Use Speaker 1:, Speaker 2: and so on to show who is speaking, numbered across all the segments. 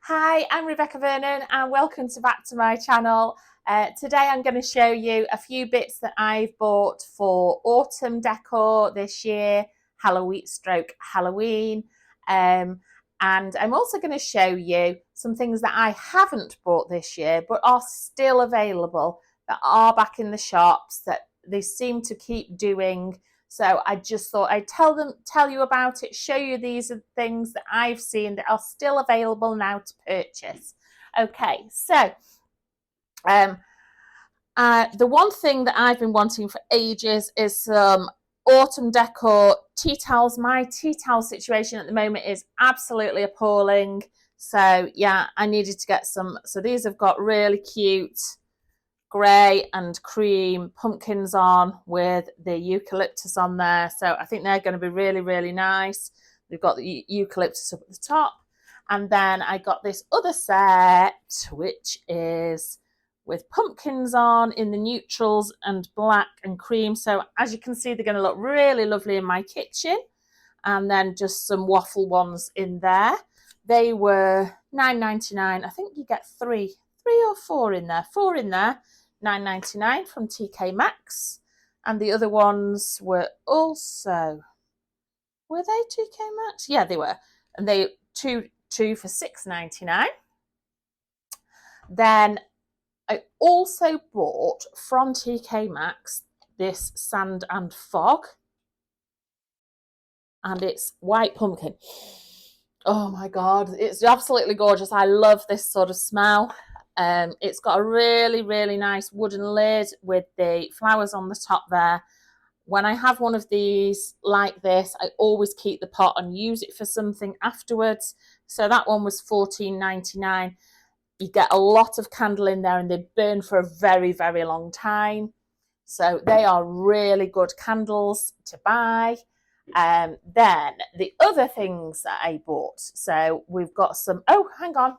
Speaker 1: Hi, I'm Rebecca Vernon and welcome back to my channel. Today I'm going to show you a few bits that I've bought for autumn decor this year, Halloween. And I'm also going to show you some things that I haven't bought this year but are still available, that are back in the shops, that they seem to keep doing. So I just thought I'd tell you about it, show you these are things that I've seen that are still available now to purchase. Okay, so the one thing that I've been wanting for ages is some autumn decor tea towels. My tea towel situation at the moment is absolutely appalling. So yeah, I needed to get some. So these have got really cute grey and cream pumpkins on with the eucalyptus on there. So I think they're going to be really, really nice. They've got the eucalyptus up at the top. And then I got this other set, which is with pumpkins on in the neutrals and black and cream. So as you can see, they're going to look really lovely in my kitchen. And then just some waffle ones in there. They were $9.99. I think you get three or four in there. Four in there. $9.99 from TK Maxx, and the other ones were also, were they TK Maxx? Yeah, they were, and they two for $6.99. Then I also bought from TK Maxx this sand and fog, and it's white pumpkin. Oh my god, it's absolutely gorgeous. I love this sort of smell. It's got a really, really nice wooden lid with the flowers on the top there. When I have one of these like this, I always keep the pot and use it for something afterwards. So that one was $14.99. You get a lot of candle in there and they burn for a very, very long time. So they are really good candles to buy. Then the other things that I bought. So we've got some, oh, hang on.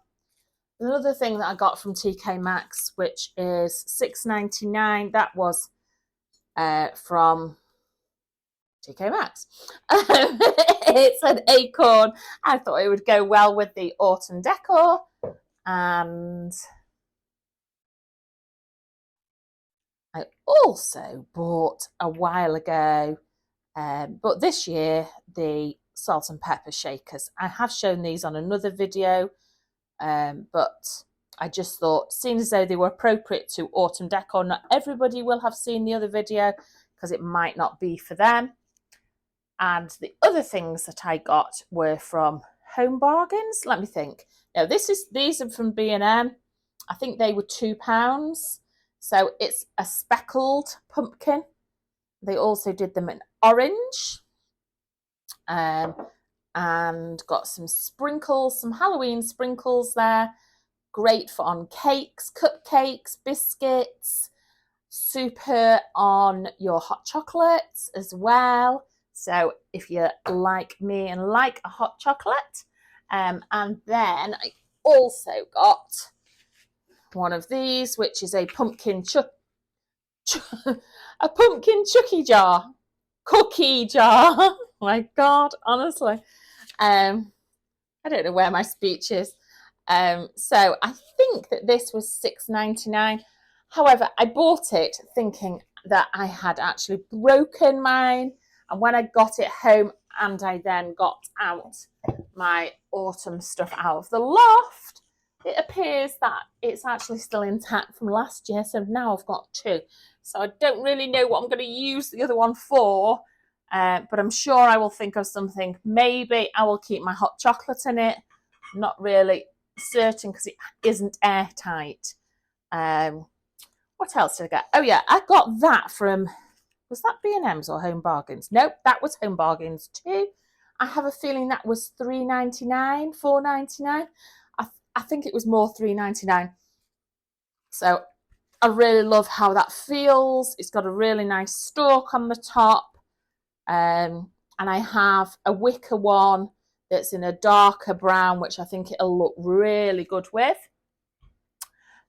Speaker 1: Another thing that I got from TK Maxx, which is $6.99. That was from TK Maxx. It's an acorn. I thought it would go well with the autumn decor. And I also bought a while ago, but this year, the salt and pepper shakers. I have shown these on another video. But I just thought, seeing as though they were appropriate to autumn decor, not everybody will have seen the other video because it might not be for them. And the other things that I got were from Home Bargains. Let me think. Now, these are from B&M. I think they were £2. So it's a speckled pumpkin. They also did them in orange. And got some sprinkles, some Halloween sprinkles there. Great for on cakes, cupcakes, biscuits. Super on your hot chocolates as well. So if you're like me and like a hot chocolate. And then I also got one of these, which is a pumpkin a pumpkin cookie jar. My God, honestly. I don't know where my speech is. So I think that this was $6.99. However, I bought it thinking that I had actually broken mine. And when I got it home and I then got out my autumn stuff out of the loft, it appears that it's actually still intact from last year. So now I've got two. So I don't really know what I'm going to use the other one for. But I'm sure I will think of something. Maybe I will keep my hot chocolate in it. Not really certain because it isn't airtight. What else did I get? Oh yeah, I got that from, was that B&M's or Home Bargains? Nope, that was Home Bargains too. I have a feeling that was $3.99, $4.99. I think it was more $3.99. So I really love how that feels. It's got a really nice stalk on the top. And I have a wicker one that's in a darker brown, which I think it'll look really good with.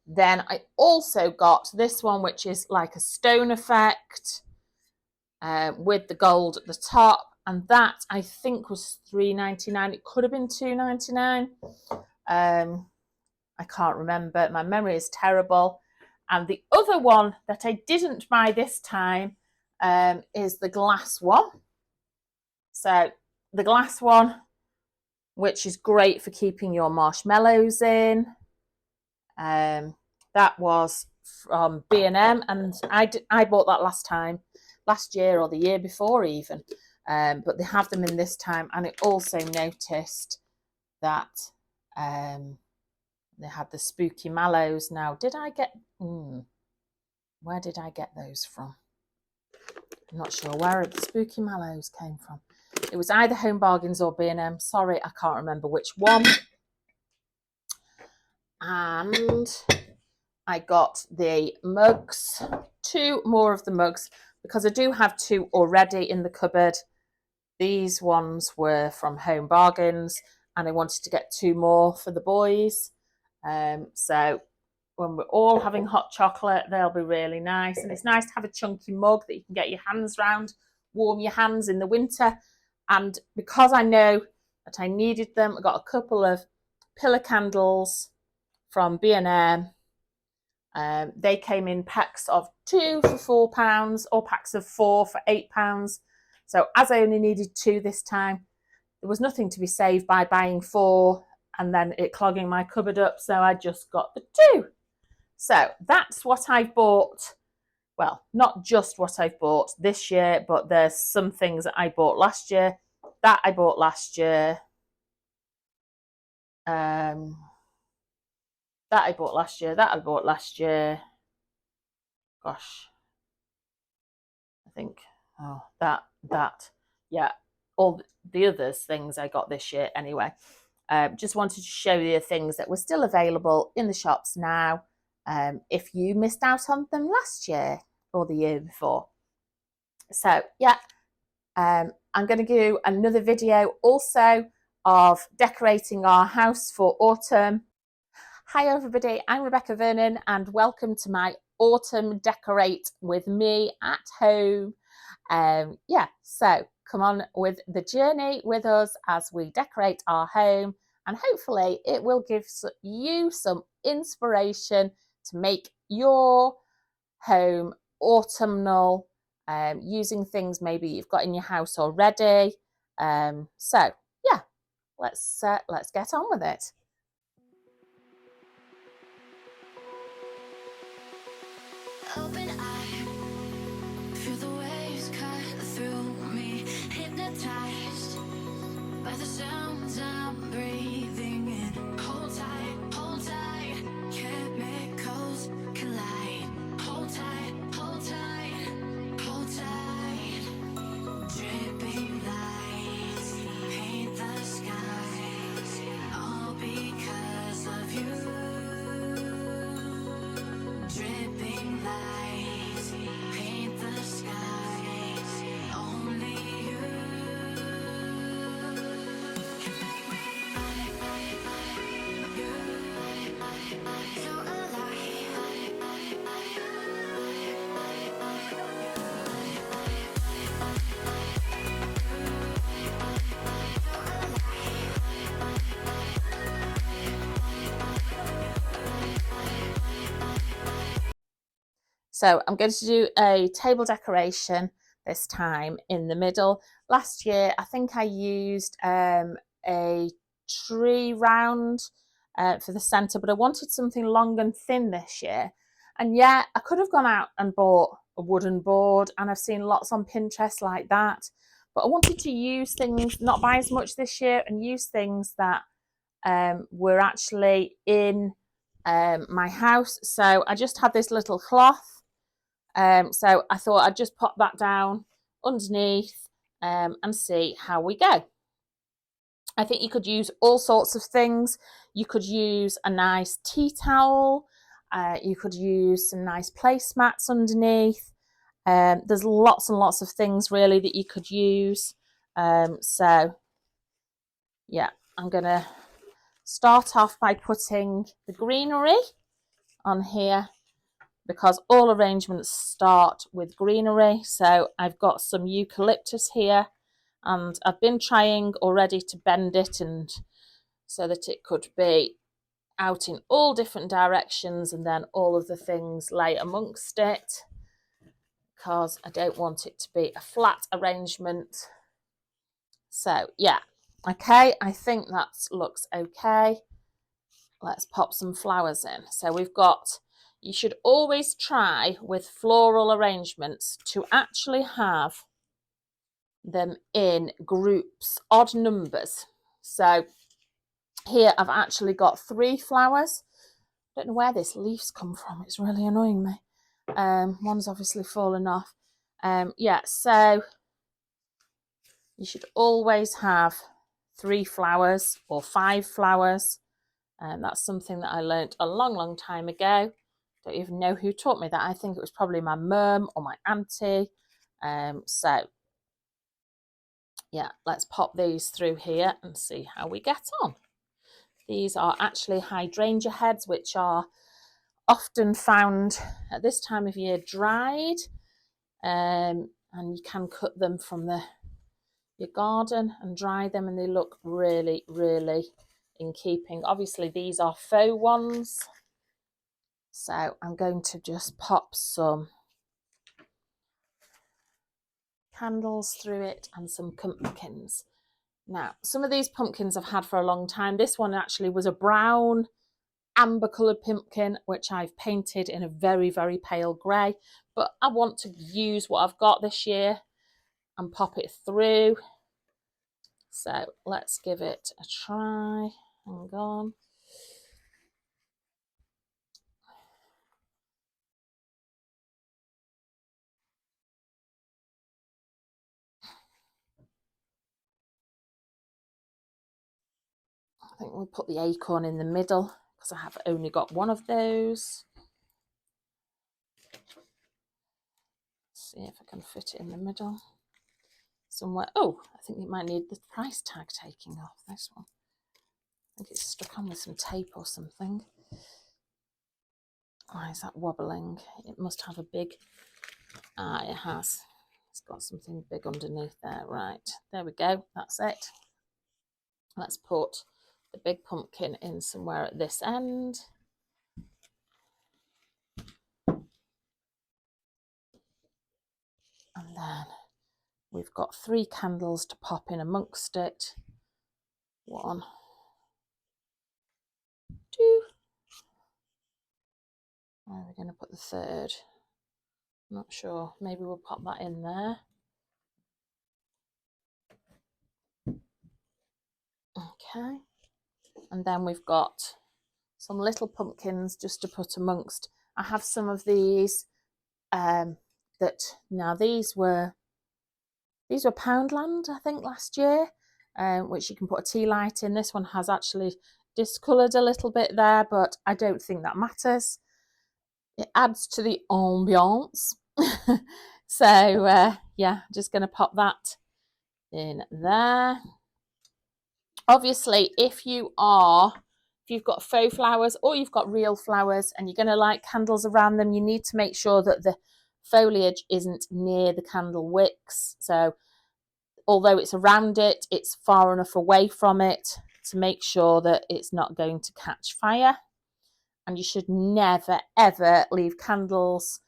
Speaker 1: Then I also got this one, which is like a stone effect with the gold at the top. And that I think was $3.99. It could have been $2.99. I can't remember. My memory is terrible. And the other one that I didn't buy this time is the glass one. So the glass one, which is great for keeping your marshmallows in. That was from B&M, and I bought that last year or the year before even. But they have them in this time, and I also noticed that they had the spooky mallows. Now, did I get... where did I get those from? I'm not sure where the spooky mallows came from. It was either Home Bargains or B&M. Sorry, I can't remember which one. And I got the mugs, 2 more of the mugs, because I do have 2 already in the cupboard. These ones were from Home Bargains, and I wanted to get 2 more for the boys. So when we're all having hot chocolate, they'll be really nice. And it's nice to have a chunky mug that you can get your hands round, warm your hands in the winter. And because I know that I needed them, I got a couple of pillar candles from B&M. They came in packs of 2 for £4 or packs of 4 for £8. So as I only needed 2 this time, there was nothing to be saved by buying 4 and then it clogging my cupboard up. So I just got the 2. So that's what I've bought. Well, not just what I've bought this year, but there's some things that I bought last year. That I bought last year. That I bought last year. That I bought last year. Gosh. I think, yeah, all the others things I got this year anyway. Just wanted to show you the things that were still available in the shops now, if you missed out on them last year or the year before. So yeah, I'm going to do another video also of decorating our house for autumn. Hi everybody, I'm Rebecca Vernon and welcome to my autumn decorate with me at home. Yeah, so come on with the journey with us as we decorate our home, and hopefully it will give you some inspiration to make your home autumnal, using things maybe you've got in your house already. So yeah, let's get on with it.
Speaker 2: Open eye, feel the waves cut through me, hypnotized by the sounds I'm breathing in. Hold tight, chemicals collide. Hold tight, hold tight, hold tight. Dripping lights paint the skies, all because of you. Dripping lights paint the skies, only you can make me so alive.
Speaker 1: So I'm going to do a table decoration this time in the middle. Last year, I think I used a tree round for the centre, but I wanted something long and thin this year. And yeah, I could have gone out and bought a wooden board, and I've seen lots on Pinterest like that. But I wanted to use things, not buy as much this year, and use things that were actually in my house. So I just had this little cloth. So I thought I'd just pop that down underneath and see how we go. I think you could use all sorts of things. You could use a nice tea towel. You could use some nice placemats underneath. There's lots and lots of things really that you could use. So yeah, I'm going to start off by putting the greenery on here, because all arrangements start with greenery. So I've got some eucalyptus here, and I've been trying already to bend it and so that it could be out in all different directions, and then all of the things lay amongst it, because I don't want it to be a flat arrangement. So yeah, okay, I think that looks okay. Let's pop some flowers in. So we've got, you should always try with floral arrangements to actually have them in groups, odd numbers. So here I've actually got 3 flowers. I don't know where this leaf's come from. It's really annoying me. One's obviously fallen off. Yeah, so you should always have 3 flowers or 5 flowers. That's something that I learnt a long time ago. Don't even know who taught me that. I think it was probably my mum or my auntie. So yeah, let's pop these through here and see how we get on. These are actually hydrangea heads, which are often found at this time of year dried, and you can cut them from your garden and dry them, and they look really in keeping. Obviously these are faux ones, so I'm going to just pop some candles through it and some pumpkins. Now, some of these pumpkins I've had for a long time. This one actually was a brown amber coloured pumpkin, which I've painted in a very pale grey, but I want to use what I've got this year and pop it through. So let's give it a try. Hang on. I think we'll put the acorn in the middle because I have only got one of those. See if I can fit it in the middle somewhere. Oh, I think it might need the price tag taking off, this one. I think it's stuck on with some tape or something. Why is that wobbling? It must have a big... it has. It's got something big underneath there. Right, there we go. That's it. Let's put the big pumpkin in somewhere at this end. And then we've got 3 candles to pop in amongst it. 1, 2. Where are we going to put the 3rd? Not sure. Maybe we'll pop that in there. Okay. And then we've got some little pumpkins just to put amongst. I have some of these that, now these were Poundland, I think, last year, which you can put a tea light in. This one has actually discoloured a little bit there, but I don't think that matters. It adds to the ambiance. So yeah, just going to pop that in there. Obviously, if you've got faux flowers or you've got real flowers and you're going to light candles around them, you need to make sure that the foliage isn't near the candle wicks. So although it's around it, it's far enough away from it to make sure that it's not going to catch fire. And you should never ever leave candles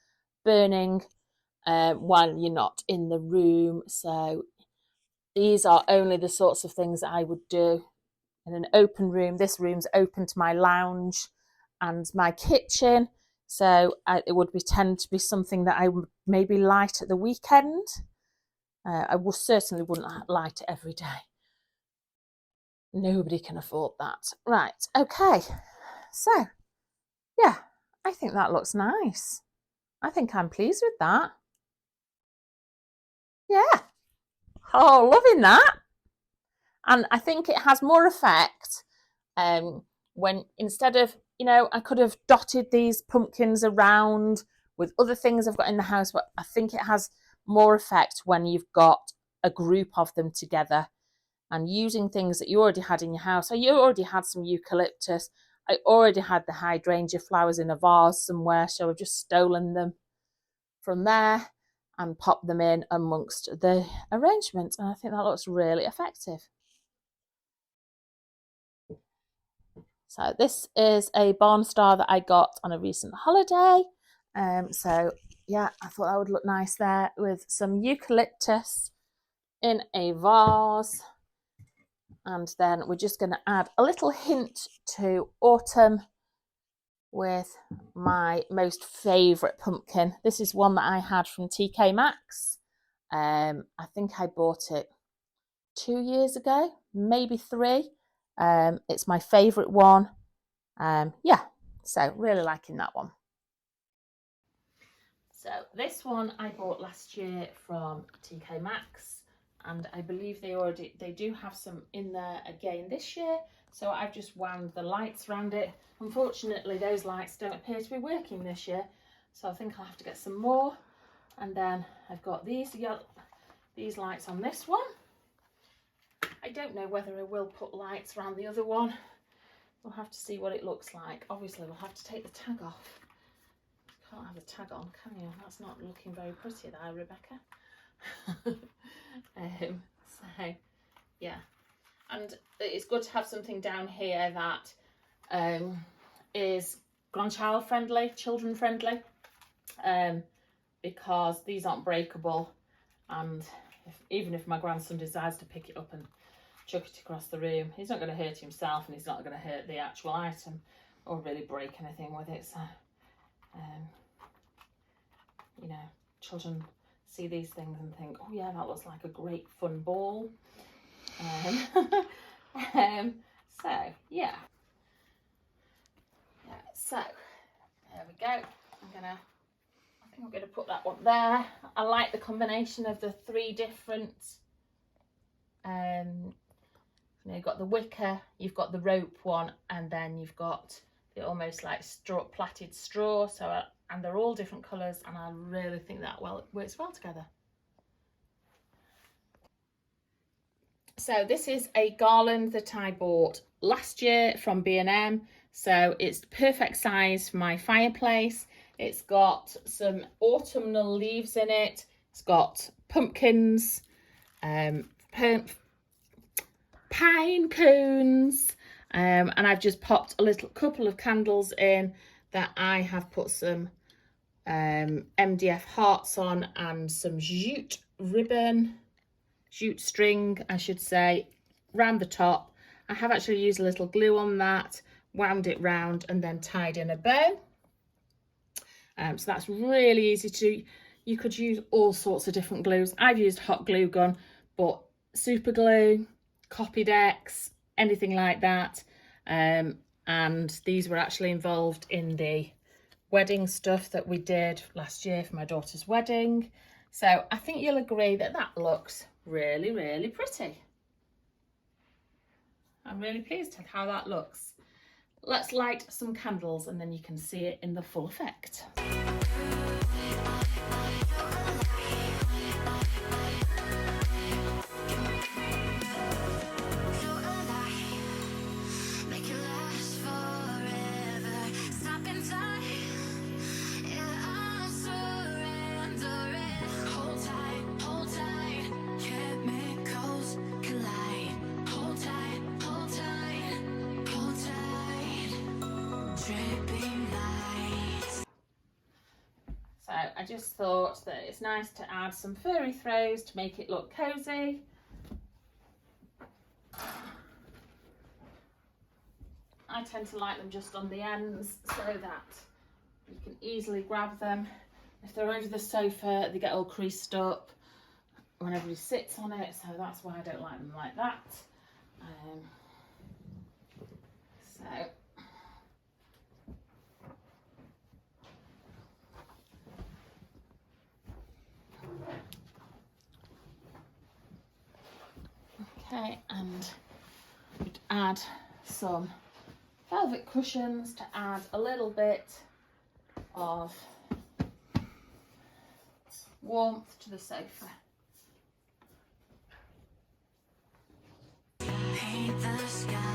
Speaker 1: burning while you're not in the room. So these are only the sorts of things that I would do in an open room. This room's open to my lounge and my kitchen, so it would tend to be something that I would maybe light at the weekend. I certainly wouldn't light it every day. Nobody can afford that. Right, okay. So, yeah, I think that looks nice. I think I'm pleased with that. Yeah. Oh, loving that. And I think it has more effect when, instead of, I could have dotted these pumpkins around with other things I've got in the house, but I think it has more effect when you've got a group of them together and using things that you already had in your house. So you already had some eucalyptus. I already had the hydrangea flowers in a vase somewhere, so I've just stolen them from there and popped them in amongst the arrangement. And I think that looks really effective. So this is a barn star that I got on a recent holiday. So yeah, I thought that would look nice there with some eucalyptus in a vase. And then we're just going to add a little hint to autumn with my most favourite pumpkin. This is one that I had from TK Maxx. I think I bought it 2 years ago, maybe 3. It's my favourite one. Yeah, so really liking that one. So this one I bought last year from TK Maxx, and I believe they do have some in there again this year. So I've just wound the lights around it. Unfortunately, those lights don't appear to be working this year, so I think I'll have to get some more. And then I've got these lights on this one. I don't know whether I will put lights around the other one. We'll have to see what it looks like. Obviously, we'll have to take the tag off. Can't have the tag on, can you? That's not looking very pretty there, Rebecca. So, yeah. And it's good to have something down here that is grandchild friendly, children friendly, because these aren't breakable. And even if my grandson decides to pick it up and chuck it across the room, he's not going to hurt himself, and he's not going to hurt the actual item or really break anything with it. So you know, children see these things and think, oh yeah, that looks like a great fun ball. So yeah. So there we go. I think I'm gonna put that one there. I like the combination of the 3 different you know, you've got the wicker, you've got the rope one, and then you've got the almost like plaited straw. So and they're all different colours, and I really think that works well together. So this is a garland that I bought last year from B&M. So it's the perfect size for my fireplace. It's got some autumnal leaves in it. It's got pumpkins, pine cones, and I've just popped a couple of candles in that I have put some MDF hearts on and some jute string, I should say, round the top. I have actually used a little glue on that, wound it round, and then tied in a bow. So that's really easy to. You could use all sorts of different glues. I've used hot glue gun, but super glue, Copydex, anything like that. And these were actually involved in the wedding stuff that we did last year for my daughter's wedding. So I think you'll agree that that looks really, really pretty. I'm really pleased with how that looks. Let's light some candles and then you can see it in the full effect. So I just thought that it's nice to add some furry throws to make it look cozy. I tend to like them just on the ends so that you can easily grab them. If they're over the sofa, they get all creased up when everybody sits on it, so that's why I don't like them like that. Okay, and we'd add some velvet cushions to add a little bit of warmth to the sofa.
Speaker 2: Paint the sky.